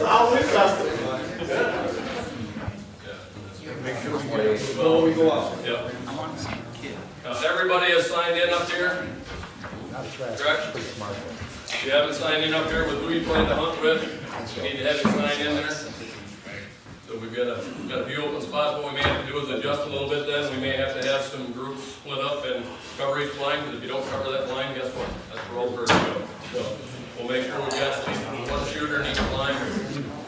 I'll test it. Before we go out. Yeah. Everybody has signed in up here? Correct? If you haven't signed in up here with who you plan to hunt with, you need to have it signed in there. So we've got a few open spots. What we may have to do is adjust a little bit then. We may have to have some groups split up and cover each line, because if you don't cover that line, guess what? That's where all birds go. So we'll make sure we've got at least one shooter in each line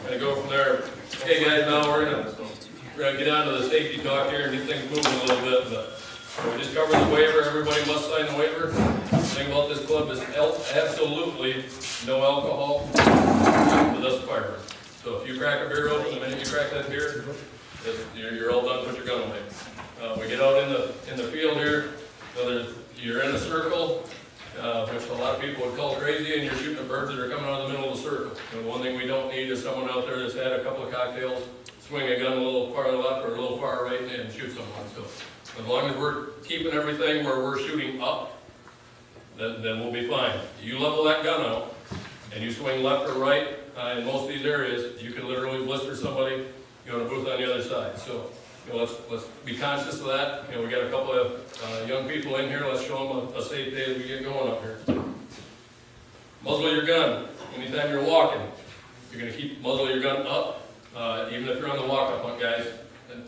and go from there. Okay guys, now we're gonna get on to the safety talk here and get things moving a little bit. But we just covered the waiver. Everybody must sign the waiver. The thing about this club is absolutely no alcohol for this firearm. So if you crack a beer open, the minute you crack that beer, you're all done with your gun away. We get out in the field here. So you're in a circle, which a lot of people would call crazy, and you're shooting the birds that are coming out of the middle of the circle. And one thing we don't need is someone out there that's had a couple of cocktails, swing a gun a little far left or a little far right, and shoot someone. So as long as we're keeping everything where we're shooting up, then we'll be fine. You level that gun out, and you swing left or right, in most of these areas, you can literally blister somebody, on a booth on the other side. So, let's be conscious of that. We got a couple of young people in here. Let's show them a safe day as we get going up here. Muzzle your gun. Anytime you're walking, you're going to keep muzzle your gun up, even if you're on the walk-up hunt, guys.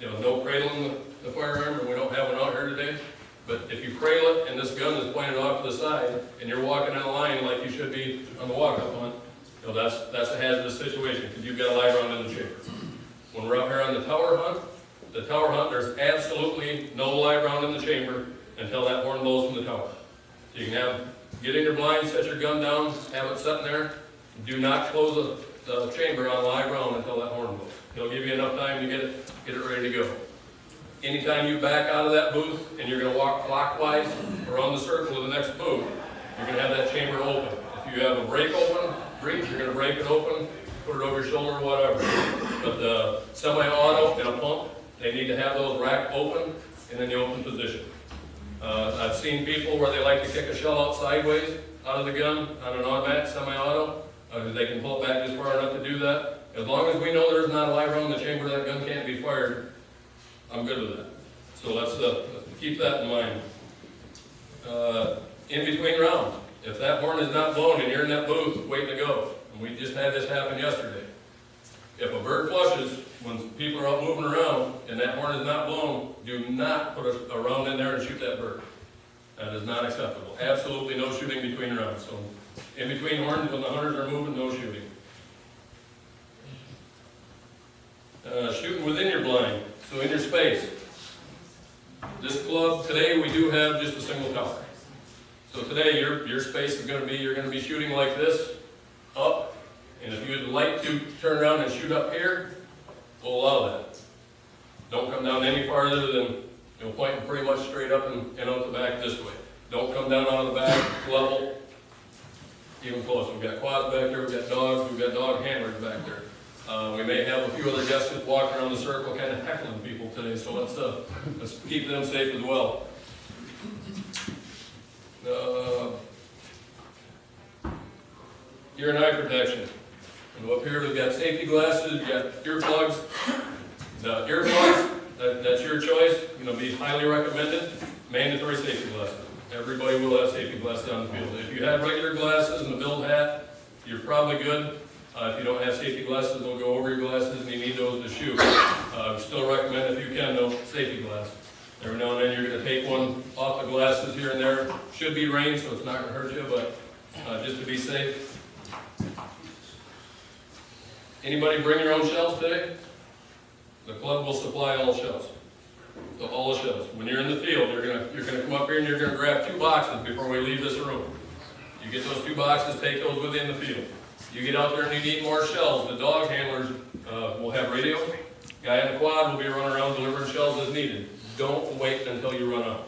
No cradling the firearm, and we don't have one out here today. But if you cradle it and this gun is pointed off to the side, and you're walking in a line like you should be on the walk-up hunt, that's a hazardous situation, because you've got a live round in the chamber. When we're out here on the tower hunt, there's absolutely no live round in the chamber until that horn blows from the tower. So you can get in your blind, set your gun down, have it sitting there. Do not close the chamber on live round until that horn blows. It'll give you enough time to get it ready to go. Anytime you back out of that booth and you're going to walk clockwise around the circle to the next booth, you're going to have that chamber open. If you have a break open, breech, you're going to break it open, put it over your shoulder or whatever. But the semi-auto and a pump, they need to have those racked open and in the open position. I've seen people where they like to kick a shell out sideways out of the gun on an automatic semi-auto. They can pull it back just far enough to do that. As long as we know there's not a live round in the chamber, that gun can't be fired, I'm good with that. So let's keep that in mind. In between rounds, if that horn is not blown and you're in that booth waiting to go, and we just had this happen yesterday. If a bird flushes, when people are out moving around and that horn is not blown, do not put a round in there and shoot that bird. That is not acceptable. Absolutely no shooting between rounds. So in between horns, when the hunters are moving, no shooting. Shooting within your blind, so in your space. This club, today we do have just a single tower. So today your space is going to be, you're going to be shooting like this, up, and if you would like to turn around and shoot up here, we'll allow that. Don't come down any farther than, pointing pretty much straight up and out the back this way. Don't come down out of the back level, even close. We've got quads back there, we've got dogs, we've got dog handlers back there. We may have a few other guests just walking around the circle kind of heckling people today, so let's keep them safe as well. Ear and eye protection. And up here we've got safety glasses, you've got earplugs. The earplugs, that's your choice, be highly recommended. Mandatory safety glasses. Everybody will have safety glasses on the field. If you have regular glasses and a build hat, you're probably good. If you don't have safety glasses, they'll go over your glasses and you need those to shoot. Still recommend, if you can, though, safety glasses. Every now and then you're going to take one off the glasses here and there. Should be rain, so it's not going to hurt you, but just to be safe. Anybody bring your own shells today? The club will supply all shells. So all the shells. When you're in the field, you're gonna come up here and you're gonna grab 2 boxes before we leave this room. You get those 2 boxes, take those with you in the field. You get out there and you need more shells. The dog handlers will have radio. Guy in the quad will be running around delivering shells as needed. Don't wait until you run out.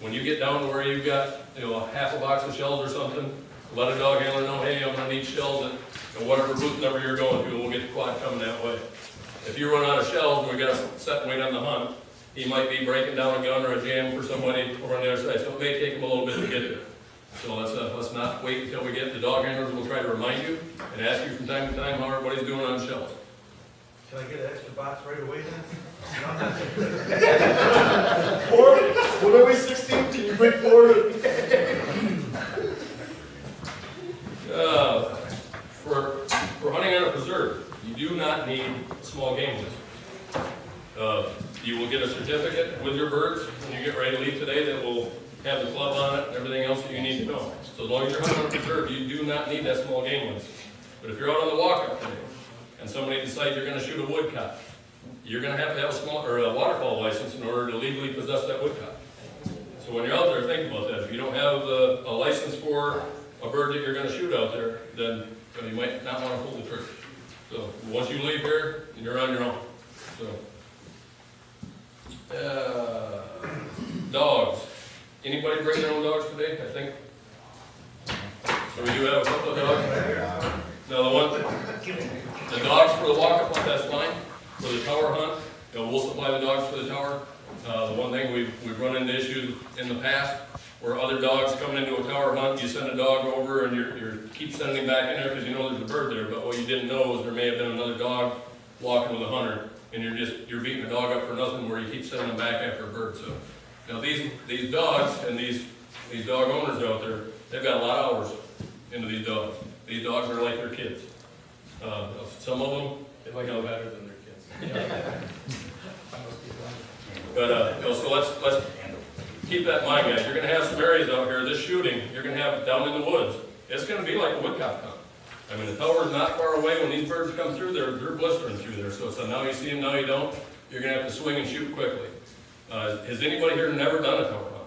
When you get down to where you've got half a box of shells or something, let a dog handler know, hey, I'm going to need shells at whatever booth number you're going to, and we'll get the quad coming that way. If you run out of shells and we've got to set and wait on the hunt, he might be breaking down a gun or a jam for somebody over on the other side, so it may take him a little bit to get there. So let's not wait until we get, the dog handlers will try to remind you and ask you from time to time how everybody's doing on shelves. Can I get an extra box right away then? 4? Will there be 16? Can you bring 4? For hunting on a preserve, you do not need a small game list. You will get a certificate with your birds when you get ready to leave today that will have the club on it and everything else that you need to know. So as long as you're hunting on a preserve, you do not need that small game list. But if you're out on the walk-up today, and somebody decides you're going to shoot a woodcock, you're going to have a waterfowl license in order to legally possess that woodcock. So when you're out there, think about that. If you don't have a license for a bird that you're going to shoot out there, then you might not want to pull the trigger. So once you leave here, you're on your own. So dogs. Anybody bring their own dogs today? I think. So we do have a couple of dogs. Now the dogs for the walk-up hunt, that's fine. For the tower hunt, we'll supply the dogs for the tower. The one thing we've run into issues in the past where other dogs coming into a tower hunt, you send a dog over and you keep sending him back in there because you know there's a bird there, but what you didn't know is there may have been another dog walking with a hunter, and you're beating a dog up for nothing where you keep sending them back after a bird. So now these dogs and these dog owners out there, they've got a lot of hours into these dogs. These dogs are like their kids. Some of them, They like no better than their kids. but so let's keep that in mind, guys. You're going to have some areas out here. This shooting, you're going to have down in the woods. It's going to be like a woodcock hunt. I mean, the tower is not far away. When these birds come through, they're blistering through there. So now you see them, now you don't. You're going to have to swing and shoot quickly. Has anybody here never done a tower hunt?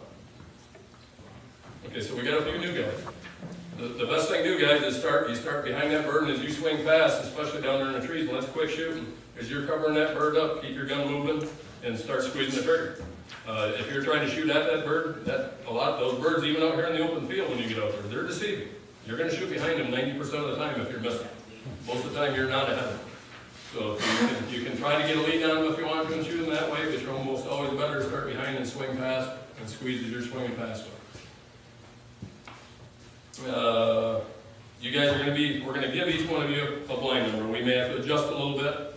Okay, so we got a few new guys. The best thing to do, guys, is you start behind that bird, and as you swing past, especially down there in the trees, when it's quick shooting, as you're covering that bird up, keep your gun moving and start squeezing the trigger. If you're trying to shoot at that bird, those birds, even out here in the open field when you get out there, they're deceiving. You're going to shoot behind them 90% of the time if you're missing. Most of the time, you're not ahead of them. So you can try to get a lead on them if you want to and shoot them that way, but you're almost always better to start behind and swing past and squeeze as you're swinging past them. You guys we're going to give each one of you a blind number. We may have to adjust a little bit.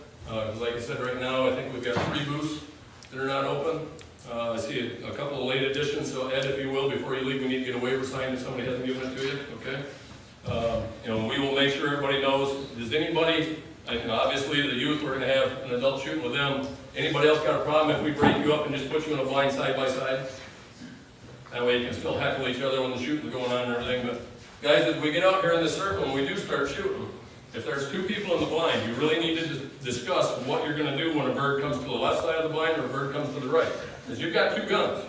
Like I said, right now, I think we've got 3 booths that are not open. I see a couple of late additions, so Ed, if you will, before you leave, we need to get a waiver signed if somebody hasn't given it to you, okay? We will make sure everybody knows, does anybody, obviously the youth, we're going to have an adult shooting with them. Anybody else got a problem if we break you up and just put you in a blind side by side? That way you can still heckle each other when the shooting's going on and everything. But guys, as we get out here in the circle and we do start shooting, if there's 2 people in the blind, you really need to discuss what you're going to do when a bird comes to the left side of the blind or a bird comes to the right. Because you've got 2 guns.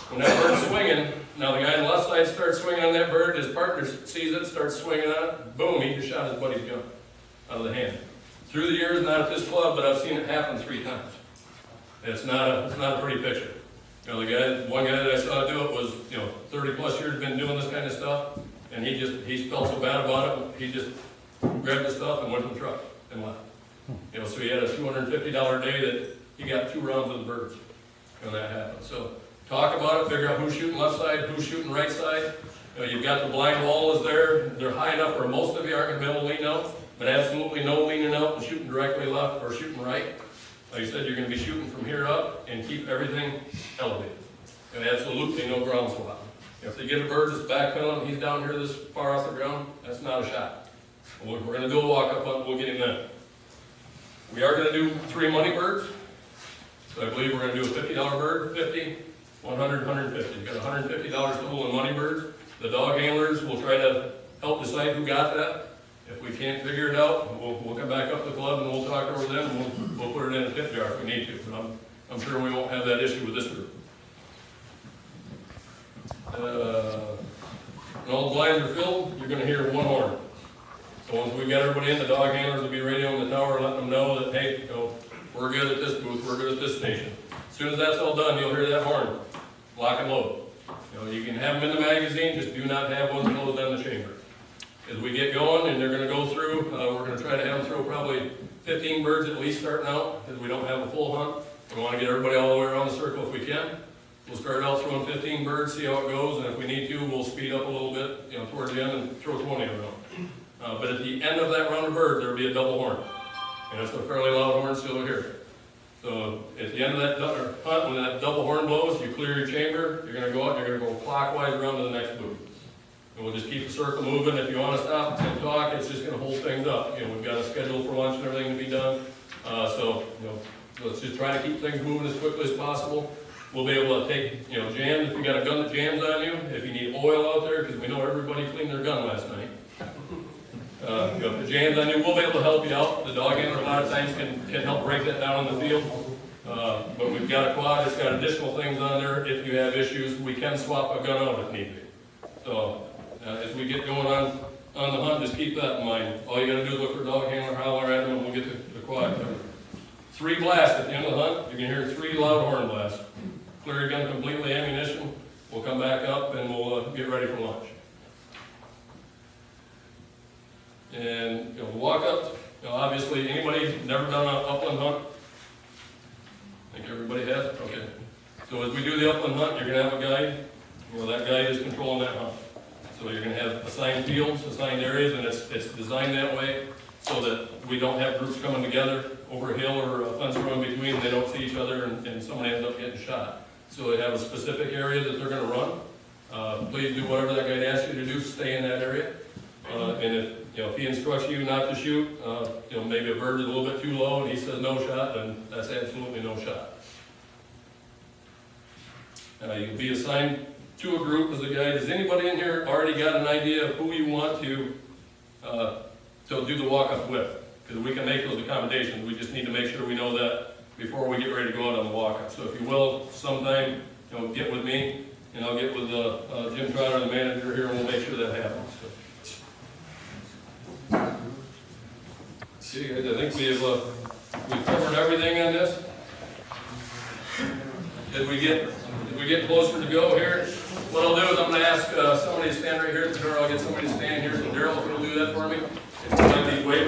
When that bird's swinging, now the guy on the left side starts swinging on that bird, his partner sees it, starts swinging on it, boom, he just shot his buddy's gun out of the hand. Through the years, not at this club, but I've seen it happen 3 times. It's not a pretty picture. One guy that I saw do it was, 30 plus years been doing this kind of stuff, and he felt so bad about it, he just grabbed the stuff and went to the truck and left. So he had a $250 day that he got 2 rounds of the birds when that happened. So talk about it, figure out who's shooting left side, who's shooting right side. You've got the blind wall is there. They're high enough where most of you aren't going to be able to lean out, but absolutely no leaning out and shooting directly left or shooting right. Like I said, you're going to be shooting from here up and keep everything elevated. And absolutely no ground swap. If they get a bird that's backpedaling, he's down here this far off the ground, that's not a shot. We're going to do a walk-up hunt, we'll get him then. We are going to do 3 money birds. So I believe we're going to do a $50 bird, 50, 100, 150. You've got $150 total in money birds. The dog handlers will try to help decide who got that. If we can't figure it out, we'll come back up to the club and we'll talk over them and we'll put it in a tip jar if we need to. But I'm sure we won't have that issue with this group. When all the blinds are filled, you're going to hear 1 horn. So once we've got everybody in, the dog handlers will be radio on the tower, letting them know that, hey, we're good at this booth, we're good at this station. As soon as that's all done, you'll hear that horn. Lock and load. You can have them in the magazine, just do not have one loaded down the chamber. As we get going, and they're going to go through, we're going to try to have them throw probably 15 birds at least starting out, because we don't have a full hunt. We want to get everybody all the way around the circle if we can. We'll start out throwing 15 birds, see how it goes, and if we need to, we'll speed up a little bit, you know, towards the end and throw 20 around. But at the end of that round of birds, there'll be a double horn. And it's a fairly loud horn, so you'll hear it. So at the end of that hunt, when that double horn blows, you clear your chamber, you're gonna go out, you're gonna go clockwise around to the next booth. And we'll just keep the circle moving. If you wanna stop and talk, it's just gonna hold things up. You know, we've got a schedule for lunch and everything to be done. So, you know, let's just try to keep things moving as quickly as possible. We'll be able to take, you know, jams, if you got a gun that jams on you, if you need oil out there, because we know everybody cleaned their gun last night. You know, if the jams on you, we'll be able to help you out. The dog handler a lot of times can help break that down in the field. But we've got a quad, it's got additional things on there. If you have issues, we can swap a gun out if need be. So, as we get going on the hunt, just keep that in mind. All you gotta do is look for a dog handler, holler at him, and we'll get the quad covered. 3 blasts at the end of the hunt. You can hear 3 loud horn blasts. Clear your gun completely, ammunition. We'll come back up and we'll get ready for lunch. And you know, walk up. You know, obviously, anybody never done an upland hunt? I think everybody has. Okay. So as we do the upland hunt, you're gonna have a guide. You know, that guide is controlling that hunt. So you're gonna have assigned fields, assigned areas, and it's designed that way so that we don't have groups coming together over a hill or a fence row in between, and they don't see each other, and somebody ends up getting shot. So they have a specific area that they're gonna run. Please do whatever that guide asks you to do, stay in that area. And if he instructs you not to shoot, you know, maybe a bird is a little bit too low and he says no shot, then that's absolutely no shot. You'll be assigned to a group as a guide. Has anybody in here already got an idea of who you want to do the walk-up with? Because we can make those accommodations. We just need to make sure we know that before we get ready to go out on the walk-up. So if you will, sometime, you know, get with me, and I'll get with Jim Trotter, the manager here, and we'll make sure that happens. So. See, guys, I think we've covered everything on this. As we get closer to go here, what I'll do is I'm going to ask somebody to stand right here at the door. I'll get somebody to stand here. So Daryl, if you'll do that for me. If you might be waiting.